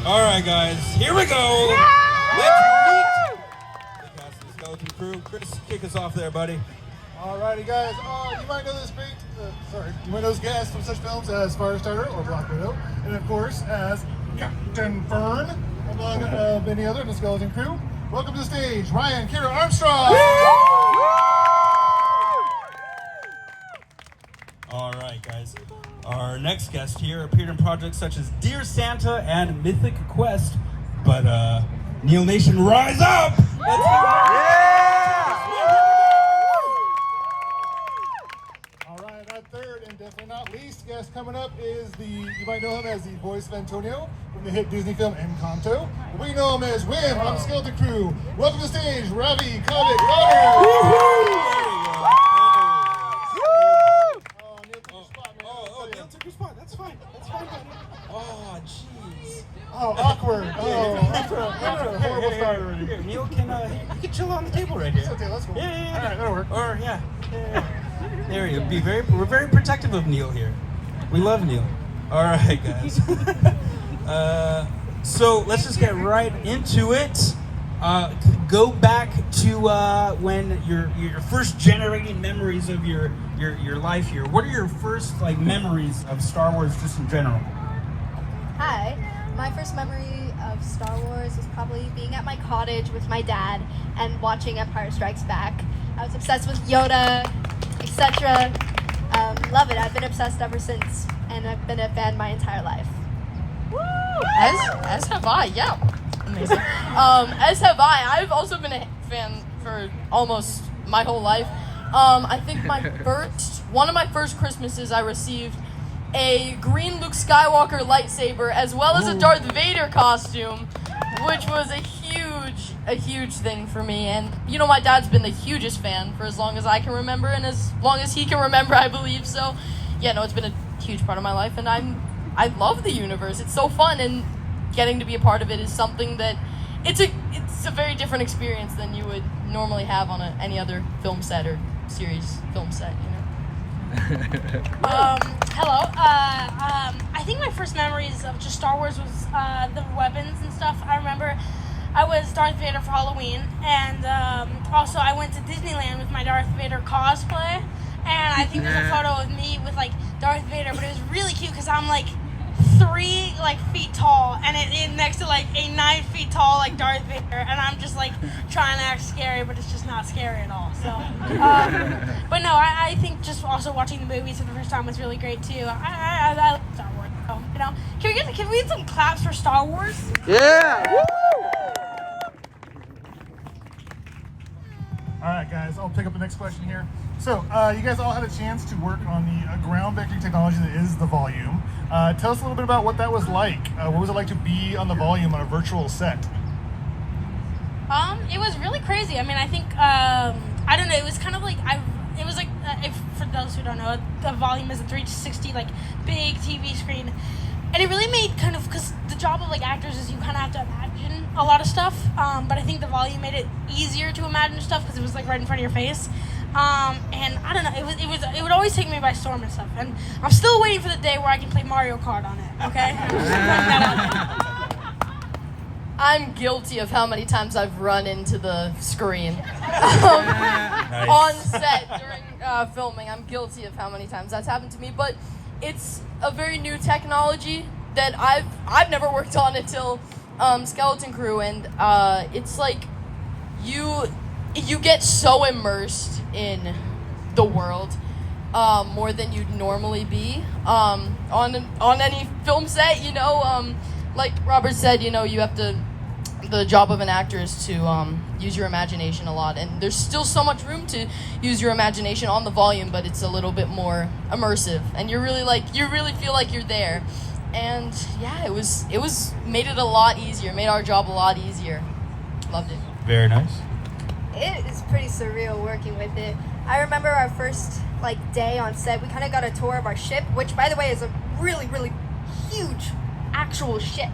All right, guys, here we go. Let's meet the cast of the Skeleton Crew. Chris, kick us off there, buddy. Alrighty, guys. You might know this you might know this guest from such films as Firestarter or Black Widow, and of course as Captain Fern, among many other in the Skeleton Crew. Welcome to the stage, Ryan, Kiera, Armstrong. All right, guys. Our next guest here appeared in projects such as Dear Santa and Mythic Quest, but Neel Nation, rise up! Let's go! All right, our third and definitely not least guest coming up is you might know him as the voice of Antonio from the hit Disney film Encanto. We know him as Wim on the Skeleton Crew. Welcome to the stage, Ravi, Cabot-Conyers. Neel took your spot. That's fine. Buddy. Oh, jeez. Oh, awkward. After a horrible start already. Here, Neel can chill on the table right here. Okay, let's go. Yeah. All right, that'll work. Or yeah. There you go. We're very protective of Neel here. We love Neel. All right, guys. So let's just get right into it. Go back to when your first generating memories of your life here. What are your first memories of Star Wars just in general? Hi. My first memory of Star Wars was probably being at my cottage with my dad and watching Empire Strikes Back. I was obsessed with Yoda, etc. Love it. I've been obsessed ever since, and I've been a fan my entire life. Woo! As have I, yeah. Amazing. As have I. I've also been a fan for almost my whole life. I think one of my first Christmases, I received a green Luke Skywalker lightsaber as well as a Darth Vader costume, which was a huge thing for me. And my dad's been the hugest fan for as long as I can remember, and as long as he can remember, I believe. So, it's been a huge part of my life, and I love the universe. It's so fun, and getting to be a part of it is something that it's a very different experience than you would normally have on any other film set or series film set. Hello. I think my first memories of just Star Wars was the weapons and stuff. I remember I was Darth Vader for Halloween, and also I went to Disneyland with my Darth Vader cosplay, and I think there's a photo of me with Darth Vader, but it was really cute because I'm 3 feet tall, and it next to a 9 feet tall Darth Vader, and I'm just trying to act scary, but it's just not scary at all. So, but no, I think just also watching the movies for the first time was really great too. I love Star Wars. So, can we get some claps for Star Wars? Yeah. Woo! All right, guys, I'll pick up the next question here. So, you guys all had a chance to work on the groundbreaking technology that is the volume. Tell us a little bit about what that was like. What was it like to be on the volume on a virtual set? It was really crazy. I mean, I think, I don't know, it was kind of if for those who don't know, the volume is a 360, big TV screen. And it really made because the job of actors is you kind of have to imagine a lot of stuff. But I think the volume made it easier to imagine stuff because it was right in front of your face. And I don't know, it would always take me by storm and stuff. And I'm still waiting for the day where I can play Mario Kart on it. Okay. I'm just putting that out there. I'm guilty of how many times I've run into the screen Nice. on set during filming. I'm guilty of how many times that's happened to me, but it's a very new technology that I've never worked on until Skeleton Crew, and it's you get so immersed in the world more than you'd normally be on any film set. Like Robert said, you have to. The job of an actor is to use your imagination a lot, and there's still so much room to use your imagination on the volume, but it's a little bit more immersive, and you really feel like you're there. And yeah, it made it a lot easier, made our job a lot easier. Loved it. Very nice. It is pretty surreal working with it. I remember our first day on set. We kind of got a tour of our ship, which by the way is a really, really huge actual ship.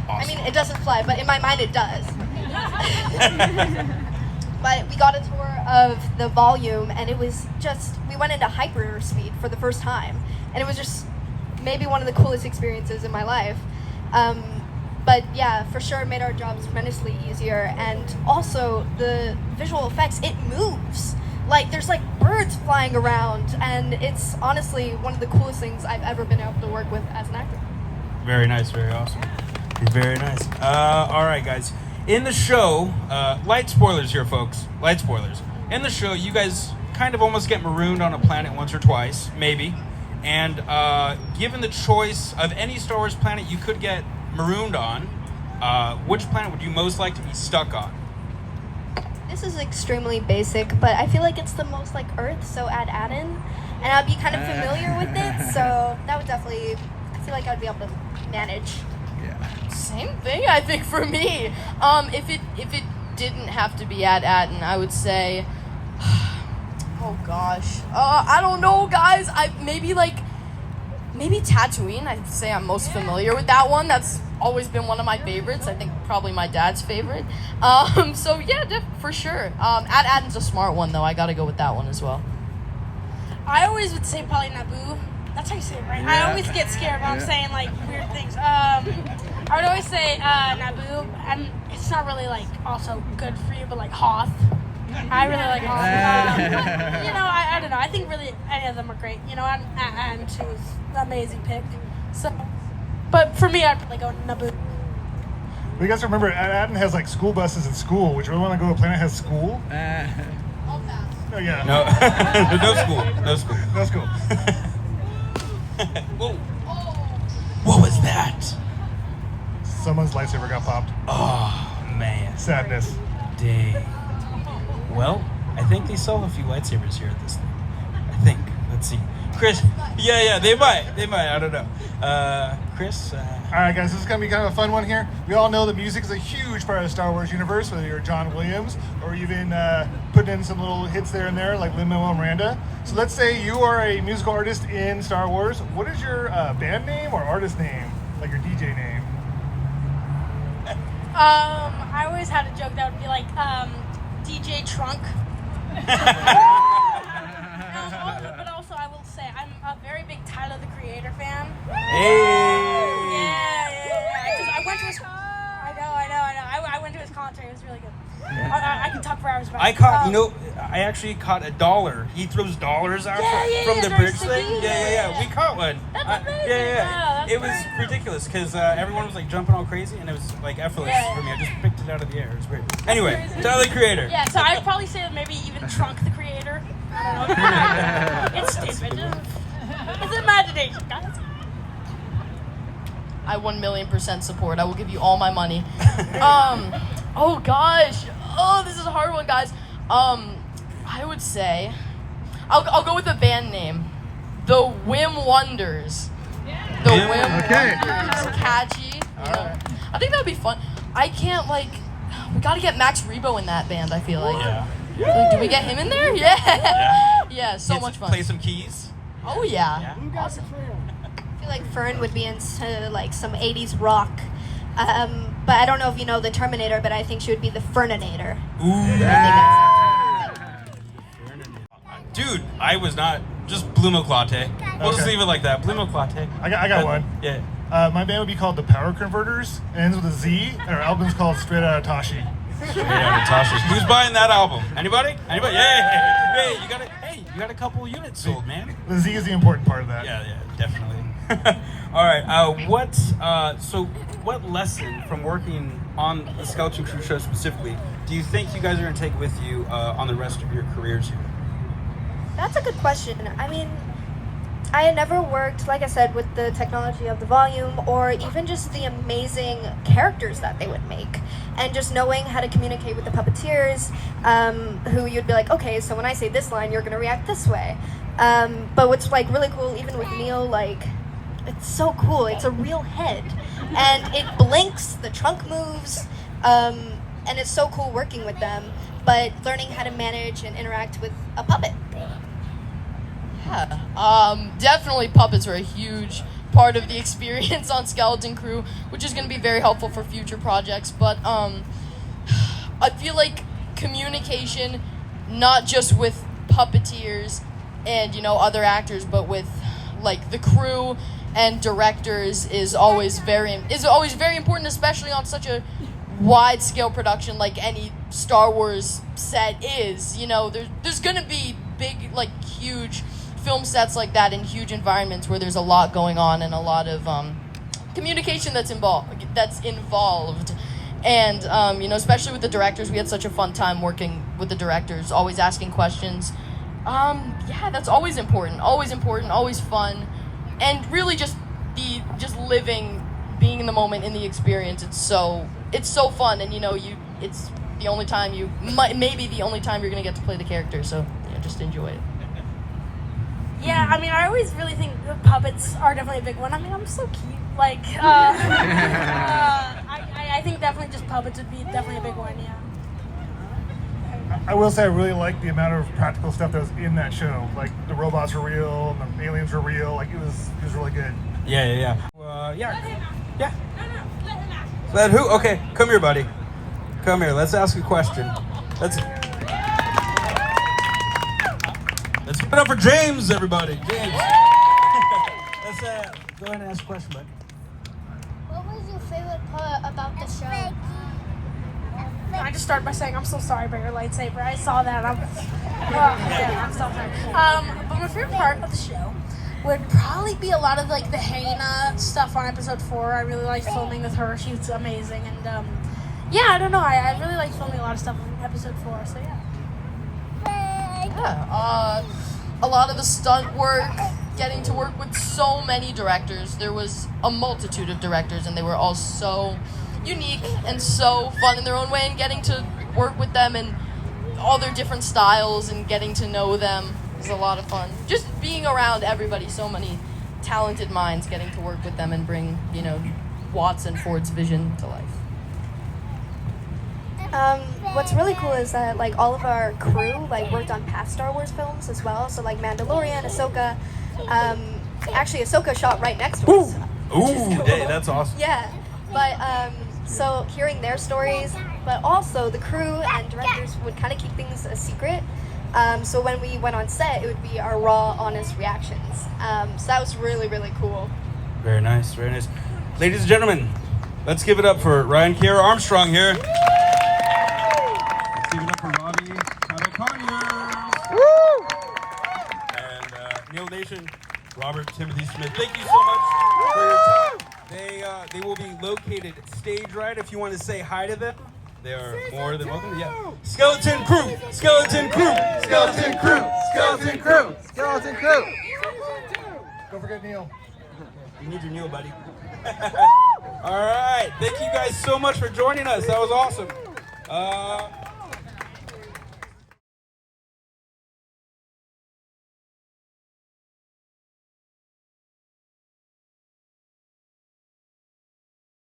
Awesome. I mean, it doesn't fly, but in my mind it does. But we got a tour of the volume, and it was we went into hyperspeed for the first time, and it was just maybe one of the coolest experiences in my life. But yeah, for sure made our jobs tremendously easier. And also the visual effects, it moves. Like there's like birds flying around, and it's honestly one of the coolest things I've ever been able to work with as an actor. Very nice, very awesome. Very nice. All right, guys. In the show, light spoilers here, folks. Light spoilers. In the show, you guys kind of almost get marooned on a planet once or twice, maybe. And given the choice of any Star Wars planet you could get marooned on, which planet would you most like to be stuck on? This is extremely basic, but I feel like it's the most like Earth, so add Aden. And I'd be kind of familiar with it, so that would definitely, I feel like I'd be able to manage. Same thing, I think, for me. If it didn't have to be at Aten, I would say, oh gosh, I don't know, guys. Maybe Tatooine. I'd say I'm most familiar with that one. That's always been one of my favorites. I think probably my dad's favorite. So yeah, for sure. At Aten's a smart one though. I got to go with that one as well. I always would say probably Naboo. That's how you say it, right? I always get scared when I'm saying like weird things. I would always say Naboo, and it's not really like also good for you, but like Hoth. I really like Hoth. I don't know. I think really any of them are great. And she was an amazing pick. So, but for me, I'd probably go Naboo. You guys remember, Aden has like school buses at school. Would you really want to go to a planet that has school? Oh yeah. No, no school. No school. Whoa. What was that? Someone's lightsaber got popped. Oh, man. Sadness. Dang. Well, I think they sell a few lightsabers here at this thing. I think. Let's see. Chris. Yeah, they might. I don't know. Chris? All right, guys, this is going to be kind of a fun one here. We all know that music is a huge part of the Star Wars universe, whether you're John Williams or even putting in some little hits there and there, like Lin-Manuel Miranda. So let's say you are a musical artist in Star Wars. What is your band name or artist name, like your DJ name? I always had a joke that would be like DJ Trunk. But also, I will say I'm a very big Tyler the Creator fan. Hey! Yeah. I went to his. I know. I went to his concert. It was really good. I can talk for hours about it. I actually caught $1. He throws dollars out from the very bridge sticky. thing. Yeah. We caught one. That's amazing. That's It was great. ridiculous because everyone was like jumping all crazy and it was like effortless for me. I just picked it out of the air. It was great. Anyway, Tyler the Creator. Yeah, so I'd probably say that maybe even Trunk the Creator. I don't know. It's stupid. It's imagination, guys. I 1,000,000% support. I will give you all my money. Oh gosh. Oh, this is a hard one, guys. I would say I'll go with the band name. The Whim Wonders. The Whim Wonders. Catchy. I think that would be fun. I can't we gotta get Max Rebo in that band, I feel like. Yeah. Do we get him in there? Yeah, so much fun. Play some keys. Oh yeah. Awesome. I feel like Fern would be into like some 80s rock. But I don't know if you know the Terminator, but I think she would be the Ferninator. Dude, I was not. Just Blue Latte. We'll just leave it like that. Blue Latte. I got one. Yeah. My band would be called the Power Converters. It ends with a Z, and our album's called Straight Outta Tashi. Who's buying that album? Anybody? Hey, you got a couple units sold, man. The Z is the important part of that. Yeah, definitely. All right. What lesson from working on the Skeleton Crew show specifically do you think you guys are going to take with you on the rest of your careers here? That's a good question. I mean, I had never worked, like I said, with the technology of the volume or even just the amazing characters that they would make. And just knowing how to communicate with the puppeteers, who you'd be like, okay, so when I say this line, you're going to react this way. But what's like really cool, even with Neel, like, it's so cool. It's a real head. And it blinks, the trunk moves, and it's so cool working with them. But learning how to manage and interact with a puppet. Yeah. Definitely puppets are a huge part of the experience on Skeleton Crew, which is going to be very helpful for future projects. But I feel like communication, not just with puppeteers and, other actors, but with, like, the crew and directors is always very important, especially on such a wide scale production like any Star Wars set is. You know, there's gonna be big, like, huge film sets like that in huge environments where there's a lot going on and a lot of communication that's involved. And you know, especially with the directors, we had such a fun time working with the directors, always asking questions. Yeah, that's always important, always fun, and really just living, being in the moment, in the experience. It's so fun, and you know, it's the only time maybe the only time you're gonna get to play the character, so you know, just enjoy it. Yeah, I mean, I always really think the puppets are definitely a big one. I mean, I'm so cute. Like, I think definitely just puppets would be definitely a big one, yeah. I will say I really like the amount of practical stuff that was in that show. Like, the robots were real, and the aliens were real. Like, it was really good. Yeah. Let him Yeah. No, let him ask. Let who? Okay, come here, buddy. Come here. Let's ask a question. Let's give it up for James, everybody. James. Let's go ahead and ask a question, bud. What was your favorite part about the show? I just started by saying I'm so sorry about your lightsaber. I saw that. I'm so sorry. But my favorite part of the show would probably be a lot of like the Hannah stuff on episode 4. I really like filming with her. She's amazing, and yeah, I don't know. I really like filming a lot of stuff on episode 4. So yeah. Yeah, a lot of the stunt work, getting to work with so many directors. There was a multitude of directors, and they were all so unique and so fun in their own way, and getting to work with them and all their different styles and getting to know them is a lot of fun. Just being around everybody, so many talented minds, getting to work with them and bring, you know, Watts and Ford's vision to life. What's really cool is that like all of our crew like worked on past Star Wars films as well. So like Mandalorian, Ahsoka. Actually, Ahsoka shot right next to us. Ooh, hey, that's awesome. Yeah, but so hearing their stories, but also the crew and directors would kind of keep things a secret. So when we went on set, it would be our raw, honest reactions. So that was really, really cool. Very nice, very nice. Ladies and gentlemen, let's give it up for Ryan, Kiera, Armstrong here. Let's give it up for Ravi, Cabot-Conyers. And Neel Nation, Robert, Timothy Smith. Thank you so much for your time. They will be located stage right. If you want to say hi to them, they are more than welcome. Yeah. Skeleton crew, skeleton crew, skeleton crew, skeleton crew, skeleton crew. Don't forget Neel. You need your Neel, buddy. All right. Thank you guys so much for joining us. That was awesome.